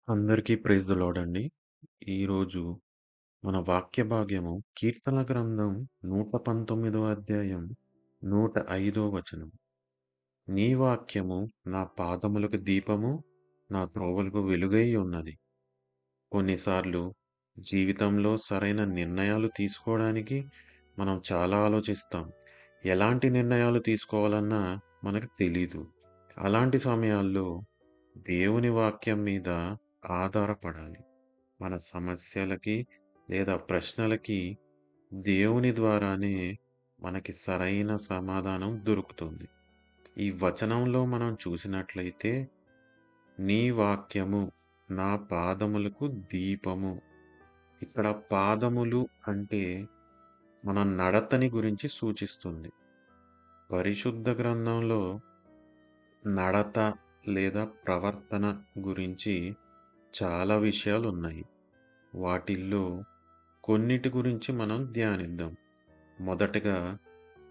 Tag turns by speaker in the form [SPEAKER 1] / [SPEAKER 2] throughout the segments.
[SPEAKER 1] అందరికీ praise the lord అండి. ఈరోజు మన వాక్య భాగ్యము కీర్తన గ్రంథం 119 అధ్యాయం 105 వచనం. నీ వాక్యము నా పాదములకు దీపము, నా త్రోవలకు వెలుగై ఉన్నది. కొన్నిసార్లు జీవితంలో సరైన నిర్ణయాలు తీసుకోవడానికి మనం చాలా ఆలోచిస్తాం. ఎలాంటి నిర్ణయాలు తీసుకోవాలన్నా మనకు తెలీదు. అలాంటి సమయాల్లో దేవుని వాక్యం మీద ఆధారపడాలి. మన సమస్యలకి లేదా ప్రశ్నలకి దేవుని ద్వారానే మనకి సరైన సమాధానం దొరుకుతుంది. ఈ వచనంలో మనం చూసినట్లయితే, నీ వాక్యము నా పాదములకు దీపము. ఇక్కడ పాదములు అంటే మన నడతని గురించి సూచిస్తుంది. పరిశుద్ధ గ్రంథంలో నడత లేదా ప్రవర్తన గురించి చాలా విషయాలున్నాయి. వాటిల్లో కొన్నిటి గురించి మనం ధ్యానిద్దాం. మొదటగా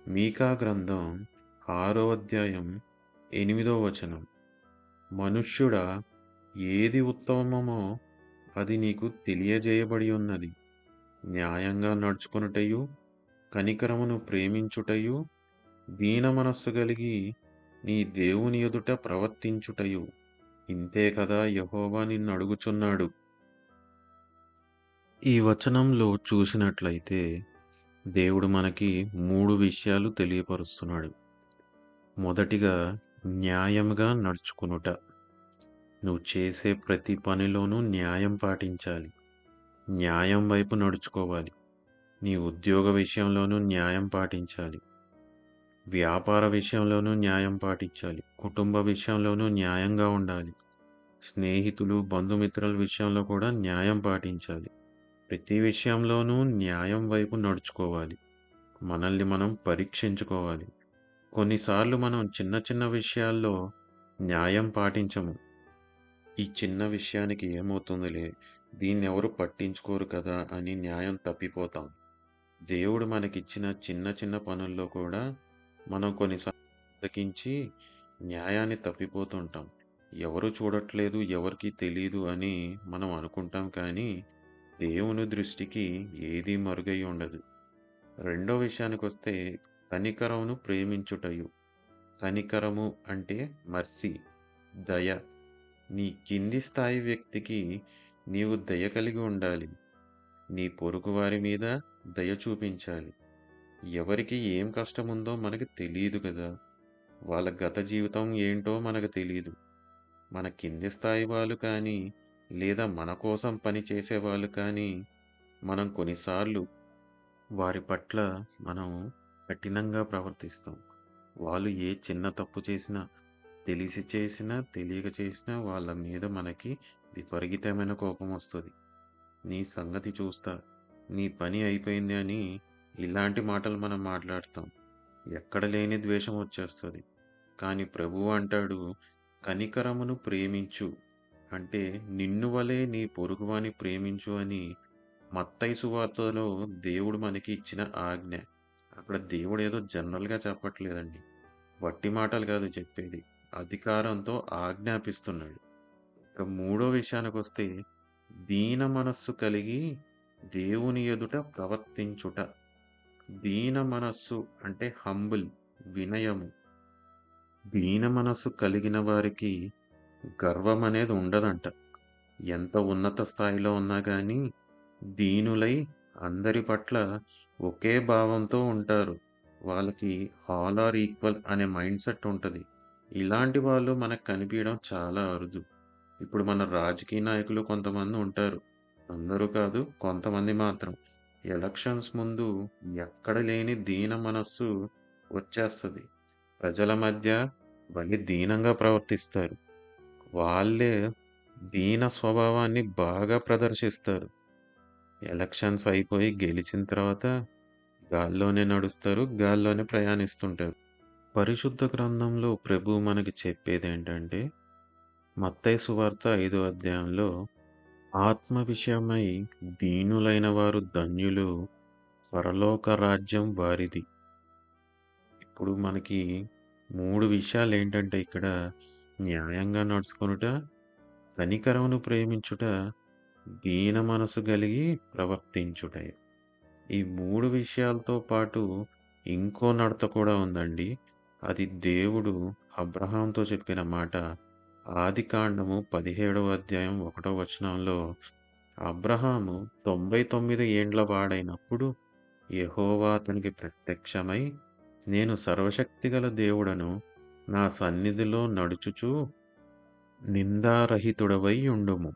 [SPEAKER 1] మీకా గ్రంథం 6వ అధ్యాయం 8వ వచనం. మనుష్యుడా, ఏది ఉత్తమమో అది నీకు తెలియజేయబడి ఉన్నది. న్యాయంగా నడుచుకొనుటయు, కనికరమును ప్రేమించుటయు, దీన మనస్సు కలిగి నీ దేవుని ఎదుట ప్రవర్తించుటయు. ఇంతే కదా యెహోవా నిన్నడుగుచున్నాడు. ఈ వచనంలో చూసినట్లయితే దేవుడు మనకి 3 విషయాలు తెలియపరుస్తున్నాడు. మొదటిగా న్యాయంగా నడుచుకొనుట. నువ్వు చేసే ప్రతి పనిలోనూ న్యాయం పాటించాలి. న్యాయం వైపు నడుచుకోవాలి. నీ ఉద్యోగ విషయంలోనూ న్యాయం పాటించాలి. వ్యాపార విషయంలోనూ న్యాయం పాటించాలి. కుటుంబ విషయంలోనూ న్యాయంగా ఉండాలి. స్నేహితులు, బంధుమిత్రుల విషయంలో కూడా న్యాయం పాటించాలి. ప్రతి విషయంలోనూ న్యాయం వైపు నడుచుకోవాలి. మనల్ని మనం పరీక్షించుకోవాలి. కొన్నిసార్లు మనం చిన్న చిన్న విషయాల్లో న్యాయం పాటించము. ఈ చిన్న విషయానికి ఏమవుతుందిలే, దీన్నెవరు పట్టించుకోరు కదా అని న్యాయం తప్పిపోతాం. దేవుడు మనకిచ్చిన చిన్న చిన్న పనుల్లో కూడా మనం కొన్నిసార్లు బద్దకించి న్యాయాన్ని తప్పిపోతుంటాం. ఎవరు చూడట్లేదు, ఎవరికీ తెలీదు అని మనం అనుకుంటాం కానీ, దేవుని దృష్టికి ఏదీ మరుగై ఉండదు. రెండో విషయానికొస్తే కనికరమును ప్రేమించుటయు. కనికరము అంటే మర్సీ, దయ. నీ కింది స్థాయి వ్యక్తికి నీవు దయ కలిగి ఉండాలి. నీ పొరుగువారి మీద దయ చూపించాలి. ఎవరికి ఏం కష్టముందో మనకు తెలీదు కదా! వాళ్ళ గత జీవితం ఏంటో మనకు తెలీదు. మన కింది స్థాయి వాళ్ళు కానీ, లేదా మన కోసం పని చేసేవాళ్ళు కానీ, మనం కొన్నిసార్లు వారి పట్ల మనం కఠినంగా ప్రవర్తిస్తాం. వాళ్ళు ఏ చిన్న తప్పు చేసినా, తెలిసి చేసినా, తెలియక చేసినా వాళ్ళ మీద మనకి విపరీతమైన కోపమొస్తది. నీ సంగతి చూస్తా, నీ పని అయిపోయింది అని ఇలాంటి మాటలు మనం మాట్లాడతాం. ఎక్కడ లేని ద్వేషం వచ్చేస్తది. కానీ ప్రభువు అంటాడు, కనికరమును ప్రేమించు. అంటే నిన్ను వలె నీ పొరుగువాని ప్రేమించు అని మత్తయి సువార్తలో దేవుడు మనకి ఇచ్చిన ఆజ్ఞ. అక్కడ దేవుడేదో జనరల్‌గా చెప్పట్లేదండి. వట్టి మాటలు కాదు చెప్పేది. అధికారంతో ఆజ్ఞాపిస్తున్నాడు. ఇక మూడో విషయానికొస్తే, దీన మనస్సు కలిగి దేవుని ఎదుట ప్రవర్తించుట. దీన మనస్సు అంటే హంబుల్, వినయము. దీన మనస్సు కలిగిన వారికి గర్వమనేది ఉండదంట. ఎంత ఉన్నత స్థాయిలో ఉన్నా గానీ, దీనులై అందరి పట్ల ఒకే భావంతో ఉంటారు. వాళ్ళకి ఆల్ ఆర్ ఈక్వల్ అనే మైండ్‌సెట్ ఉంటది. ఇలాంటి వాళ్ళు మనకు కనిపియడం చాలా అరుదు. ఇప్పుడు మన రాజకీయ నాయకులు కొంతమంది ఉంటారు. అందరూ కాదు, కొంతమంది మాత్రం. ఎలక్షన్స్ ముందు ఎక్కడ లేని దీన మనస్సు వచ్చేస్తది. ప్రజల మధ్య భలే దీనంగా ప్రవర్తిస్తారు. వాళ్ళే దీన స్వభావాన్ని బాగా ప్రదర్శిస్తారు. ఎలక్షన్స్ అయిపోయి గెలిచిన తర్వాత గాల్లోనే నడుస్తారు, గాల్లోనే ప్రయాణిస్తుంటారు. పరిశుద్ధ గ్రంథంలో ప్రభువు మనకి చెప్పేదేంటంటే, మత్తయి సువార్త 5వ అధ్యాయంలో, ఆత్మ విషయమై దీనులైన వారు ధన్యులు, పరలోక రాజ్యం వారిది. ఇప్పుడు మనకి 3 విషయాలేంటంటే ఇక్కడ న్యాయంగా నడుచుకొనుట, కనికరమును ప్రేమించుట, దీన మనసు గలిగి ప్రవర్తించుటయే. ఈ 3 విషయాలతో పాటు ఇంకో నడత కూడా ఉందండి. అది దేవుడు అబ్రహాంతో చెప్పిన మాట. ఆదికాండము 17వ అధ్యాయం 1 వచనంలో అబ్రహాము 99 ఏండ్ల వాడైనప్పుడు యెహోవా అతనికి ప్రత్యక్షమై, నేను సర్వశక్తిగల దేవుడను, నా సన్నిధిలో నడుచుచు నిందారహితుడవై ఉండుము.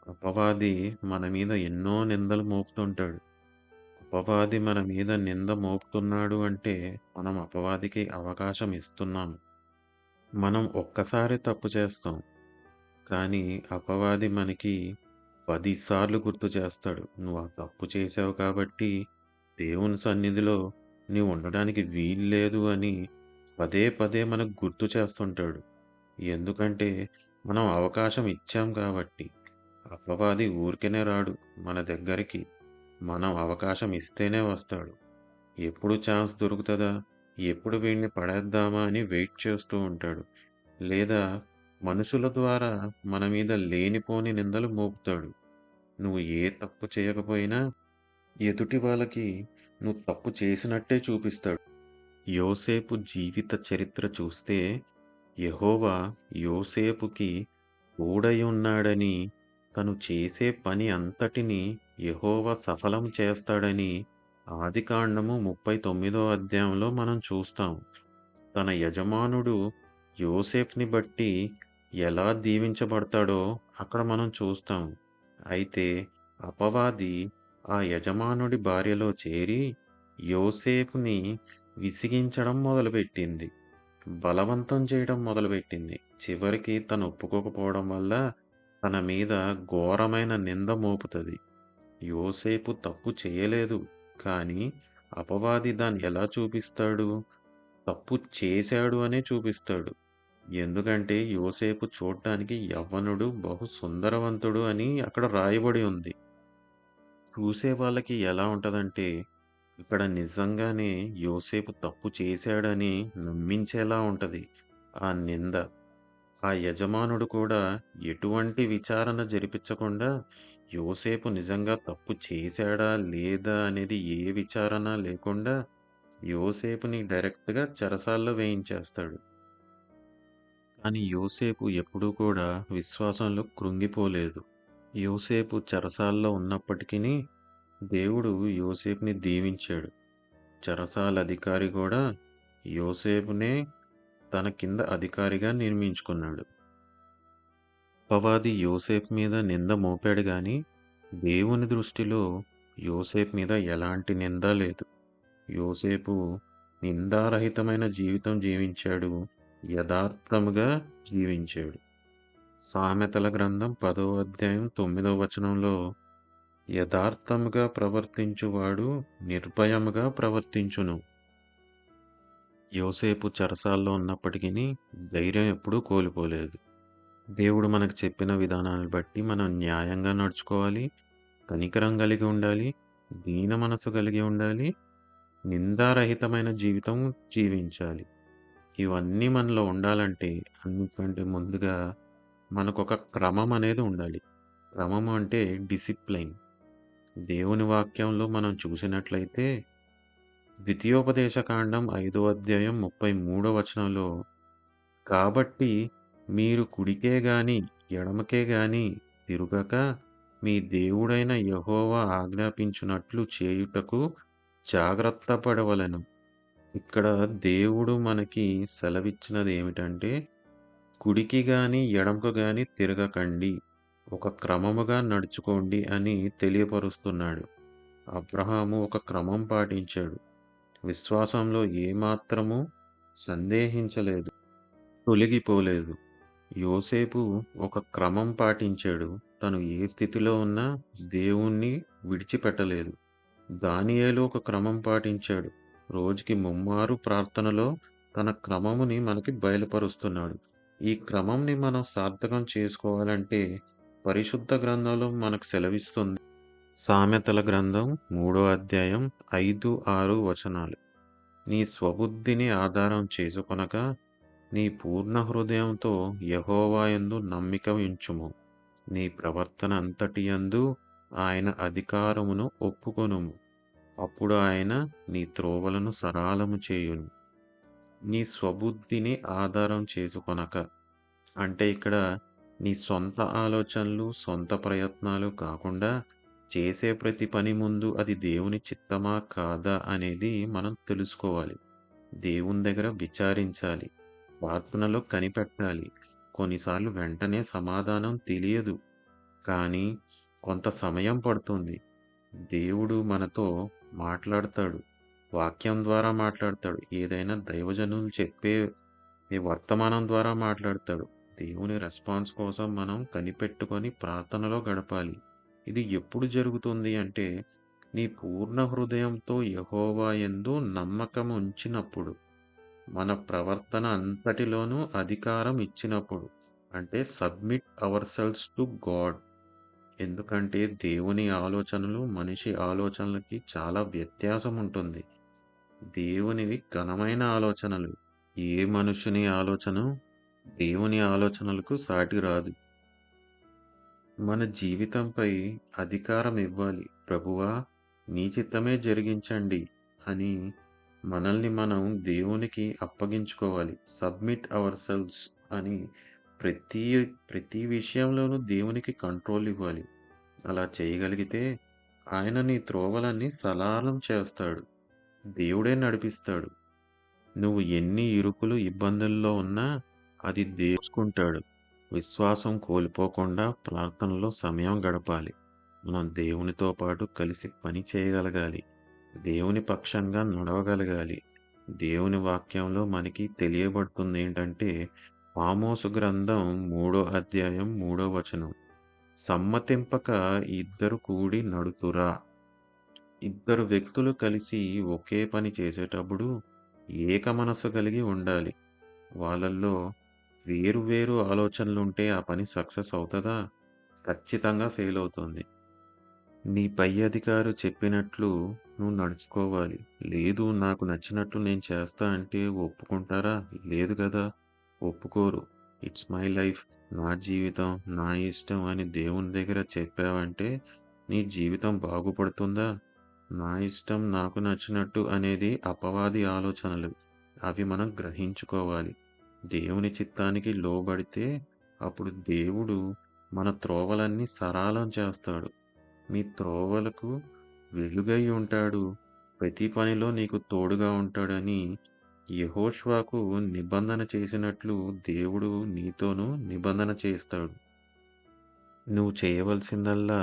[SPEAKER 1] అపవాది మన మీద ఎన్నో నిందలు మోపుతుంటాడు. అపవాది మన మీద నింద మోపుతున్నాడు అంటే, మనం అపవాదికి అవకాశం ఇస్తున్నాము. మనం ఒక్కసారే తప్పు చేస్తాం. కానీ అపవాది మనకి 10 సార్లు గుర్తు చేస్తాడు. నువ్వు ఆ తప్పు చేశావు కాబట్టి, దేవుని సన్నిధిలో నీవు ఉండడానికి వీల్లేదు అని పదే పదే మనకు గుర్తు చేస్తుంటాడు. ఎందుకంటే, మనం అవకాశం ఇచ్చాం కాబట్టి. అపవాది ఊరికనే రాడు మన దగ్గరికి. మనం అవకాశం ఇస్తేనే వస్తాడు. ఎప్పుడు ఛాన్స్ దొరుకుతదా? ఎప్పుడు వీడిని పడేద్దామా అని వెయిట్ చేస్తూ ఉంటాడు. లేదా మనుషుల ద్వారా మన మీద లేనిపోని నిందలు మోపుతాడు. నువ్వు ఏ తప్పు చేయకపోయినా ఎదుటి వాళ్ళకి నువ్వు తప్పు చేసినట్టే చూపిస్తాడు. యోసేపు జీవిత చరిత్ర చూస్తే యెహోవా యోసేపుకి తోడయున్నాడని, తను చేసే పని అంతటిని యెహోవా సఫలం చేస్తాడని ఆదికాండము 39వ అధ్యాయంలో మనం చూస్తాం. తన యజమానుడు యోసేపుని బట్టి ఎలా దీవించబడతాడో అక్కడ మనం చూస్తాం. అయితే అపవాది ఆ యజమానుడి భార్యలో చేరి యోసేపుని విసిగించడం మొదలుపెట్టింది. బలవంతం చేయడం మొదలుపెట్టింది. చివరికి తను ఒప్పుకోకపోవడం వల్ల తన మీద ఘోరమైన నింద మోపుతది. యోసేపు తప్పు చేయలేదు. కానీ అపవాది దాన్ని ఎలా చూపిస్తాడు? తప్పు చేశాడు అనే చూపిస్తాడు. ఎందుకంటే యోసేపు చూడ్డానికి యవ్వనుడు, బహు సుందరవంతుడు అని అక్కడ రాయబడి ఉంది. చూసే వాళ్ళకి ఎలా ఉంటదంటే, ఇక్కడ నిజంగానే యోసేపు తప్పు చేశాడని నమ్మించేలా ఉంటది ఆ నింద. ఆ యజమానుడు కూడా ఎటువంటి విచారణ జరిపించకుండా, యోసేపు నిజంగా తప్పు చేశాడా? లేదా? అనేది ఏ విచారణ లేకుండా యోసేపుని డైరెక్ట్‌గా చెరసాల్లో వేయించేస్తాడు. కానీ యోసేపు ఎప్పుడూ కూడా విశ్వాసంలో కృంగిపోలేదు. యోసేపు చెరసాల్లో ఉన్నప్పటికిని దేవుడు యోసేపుని దీవించాడు. చెరసాల అధికారి గూడా యోసేపునే తన కింద అధికారిగా నియమించుకున్నాడు. అపవాది యోసేపు మీద నింద మోపాడు గాని, దేవుని దృష్టిలో యోసేపు మీద ఎలాంటి నింద లేదు. యోసేపు నిందారహితమైన జీవితం జీవించాడు. యథార్థముగా జీవించాడు. సామెతల గ్రంథం 10వ అధ్యాయం 9వ వచనంలో యథార్థముగా ప్రవర్తించువాడు నిర్భయముగా ప్రవర్తించును. యోసేపు చెరసాల్లో ఉన్నప్పటికిని ధైర్యం ఎప్పుడూ కోల్పోలేదు. దేవుడు మనకు చెప్పిన విధానాన్ని బట్టి మనం న్యాయంగా నడుచుకోవాలి, కనికరం కలిగి ఉండాలి, దీన మనసు కలిగి ఉండాలి, నిందారహితమైన జీవితం జీవించాలి. ఇవన్నీ మనలో ఉండాలంటే అన్నిటికంటే ముందుగా మనకొక క్రమం అనేది ఉండాలి. క్రమం అంటే డిసిప్లైన్. దేవుని వాక్యంలో మనం చూసినట్లయితే ద్వితీయోపదేశకాండం 5వ అధ్యాయం 33వ వచనంలో, కాబట్టి మీరు కుడికే గాని ఎడమకే గాని తిరుగక మీ దేవుడైన యెహోవా ఆజ్ఞాపించునట్లు చేయుటకు జాగ్రత్త పడవలెను. ఇక్కడ దేవుడు మనకి సెలవిచ్చినది ఏమిటంటే, కుడికి గాని ఎడమకు గాని తిరగకండి. ఒక క్రమముగా నడుచుకోండి అని తెలియపరుస్తున్నాడు. అబ్రహాము ఒక క్రమం పాటించాడు. విశ్వాసంలో ఏమాత్రము సందేహించలేదు. తొలగిపోలేదు. యోసేపు ఒక క్రమం పాటించాడు. తను ఏ స్థితిలో ఉన్నా దేవుణ్ణి విడిచిపెట్టలేదు. దానియేలు ఒక క్రమం పాటించాడు. రోజుకి ముమ్మారు ప్రార్థనలో తన క్రమముని మనకి బయలుపరుస్తున్నాడు. ఈ క్రమంని మనం సార్థకం చేసుకోవాలంటే పరిశుద్ధ గ్రంథంలో మనకు సెలవిస్తుంది. సామెతల గ్రంథం 3వ అధ్యాయం 5, 6 వచనాలు. నీ స్వబుద్ధిని ఆధారం చేసుకొనక నీ పూర్ణ హృదయంతో యెహోవా యందు నమ్మిక ఉంచుము. నీ ప్రవర్తన అంతటియందు ఆయన అధికారమును ఒప్పుకొనుము. అప్పుడు ఆయన నీ త్రోవలను సరాలము చేయును. నీ స్వబుద్ధిని ఆధారం చేసుకొనక, అంటే ఇక్కడ నీ సొంత ఆలోచనలు, సొంత ప్రయత్నాలు కాకుండా చేసే ప్రతి పని ముందు అది దేవుని చిత్తమా కాదా అనేది మనం తెలుసుకోవాలి. దేవుని దగ్గర విచారించాలి. ప్రార్థనలో కనిపెట్టాలి. కొన్నిసార్లు వెంటనే సమాధానం తెలియదు. కానీ కొంత సమయం పడుతుంది. దేవుడు మనతో మాట్లాడతాడు. వాక్యం ద్వారా మాట్లాడతాడు. ఏదైనా దైవజనులు చెప్పే ఈ వర్తమానం ద్వారా మాట్లాడతాడు. దేవుని రెస్పాన్స్ కోసం మనం కనిపెట్టుకొని ప్రార్థనలో గడపాలి. ఇది ఎప్పుడు జరుగుతుంది అంటే, నీ పూర్ణ హృదయంతో యెహోవా యందు నమ్మకం ఉంచినప్పుడు. మన ప్రవర్తన అంతటిలోనూ అధికారం ఇచ్చినప్పుడు. అంటే submit ourselves to God. ఎందుకంటే దేవుని ఆలోచనలు, మనిషి ఆలోచనలకి చాలా వ్యత్యాసం ఉంటుంది. దేవునివి ఘనమైన ఆలోచనలు. ఏ మనుషుని ఆలోచన దేవుని ఆలోచనలకు సాటి రాదు. మన జీవితంపై అధికారం ఇవ్వాలి. ప్రభువా, నీ చిత్తమే జరిగించండి అని మనల్ని మనం దేవునికి అప్పగించుకోవాలి. సబ్మిట్ అవర్ సెల్వ్స్ అని ప్రతి ప్రతి విషయంలోనూ దేవునికి కంట్రోల్ ఇవ్వాలి. అలా చేయగలిగితే ఆయన నీ త్రోవలన్నీ సరళం చేస్తాడు. దేవుడే నడిపిస్తాడు. నువ్వు ఎన్ని ఇరుకులు, ఇబ్బందుల్లో ఉన్నా అది చూసుకుంటాడు. విశ్వాసం కోల్పోకుండా ప్రార్థనలో సమయం గడపాలి. మనం దేవునితో పాటు కలిసి పని చేయగలగాలి. దేవుని పక్షంగా నడవగలగాలి. దేవుని వాక్యంలో మనకి తెలియబడుతుంది ఏంటంటే, ఆమోసు గ్రంథం 3వ అధ్యాయం 3వ వచనం. సమ్మతింపక ఇద్దరు కూడి నడుతురా. ఇద్దరు వ్యక్తులు కలిసి ఒకే పని చేసేటప్పుడు ఏక మనసు కలిగి ఉండాలి. వాళ్ళల్లో వేరు వేరు ఆలోచనలుంటే ఆ పని సక్సెస్ అవుతదా? ఖచ్చితంగా ఫెయిల్ అవుతుంది. నీ పై అధికారి చెప్పినట్లు నువ్వు నడుచుకోవాలి. లేదు, నాకు నచ్చినట్లు నేను చేస్తా అంటే ఒప్పుకుంటారా? లేదు కదా! ఒప్పుకోరు. ఇట్స్ మై లైఫ్, నా జీవితం, నా ఇష్టం అని దేవుని దగ్గర చెప్పావంటే నీ జీవితం బాగుపడుతుందా? నా ఇష్టం, నాకు నచ్చినట్టు అనేది అపవాది ఆలోచనలు. అవి మనం గ్రహించుకోవాలి. దేవుని చిత్తానికి లోబడితే అప్పుడు దేవుడు మన త్రోవలన్నీ సరళం చేస్తాడు. నీ త్రోవలకు వెలుగై ఉంటాడు. ప్రతి పనిలో నీకు తోడుగా ఉంటాడని యెహోషువకు నిబంధన చేసినట్లు దేవుడు నీతోనూ నిబంధన చేస్తాడు. నువ్వు చేయవలసిందల్లా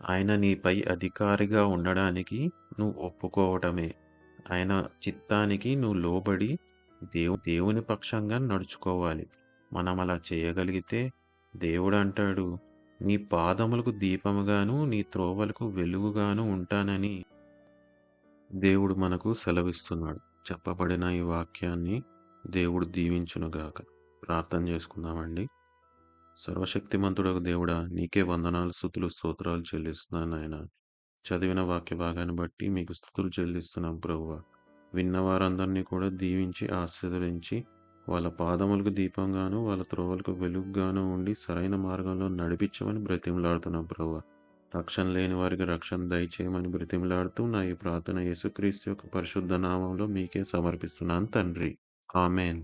[SPEAKER 1] ఆయన నీపై అధికారిగా ఉండడానికి నువ్వు ఒప్పుకోవటమే. ఆయన చిత్తానికి నువ్వు లోబడి దేవుని పక్షంగా నడుచుకోవాలి. మనం అలా చేయగలిగితే దేవుడంటాడు, నీ పాదములకు దీపముగాను, నీ త్రోవలకు వెలుగుగాను ఉంటానని దేవుడు మనకు సెలవిస్తున్నాడు. చెప్పబడిన ఈ వాక్యాన్ని దేవుడు దీవించునుగాక. ప్రార్థన చేసుకుందామండి. సర్వశక్తిమంతుడగు దేవుడా, నీకే వందనాలు, స్తుతులు, స్తోత్రాలు చెల్లిస్తున్నాను నాయన. చదివిన వాక్య భాగాన్ని బట్టి మీకు స్తుతులు చెల్లిస్తున్నాం ప్రభువా. విన్న వారందరినీ కూడా దీవించి, ఆశీర్వదించి, వాళ్ళ పాదములకు దీపంగాను, వాళ్ళ త్రోవలకు వెలుగుగాను ఉండి సరైన మార్గంలో నడిపించమని బ్రతిమలాడుతున్నాం ప్రభువా. రక్షణ లేని వారికి రక్షణ దయచేయమని బ్రతిమలాడుతూ నా ఈ ప్రార్థన యేసుక్రీస్తు యొక్క పరిశుద్ధ నామంలో మీకే సమర్పిస్తున్నాను తండ్రి. ఆమేన్.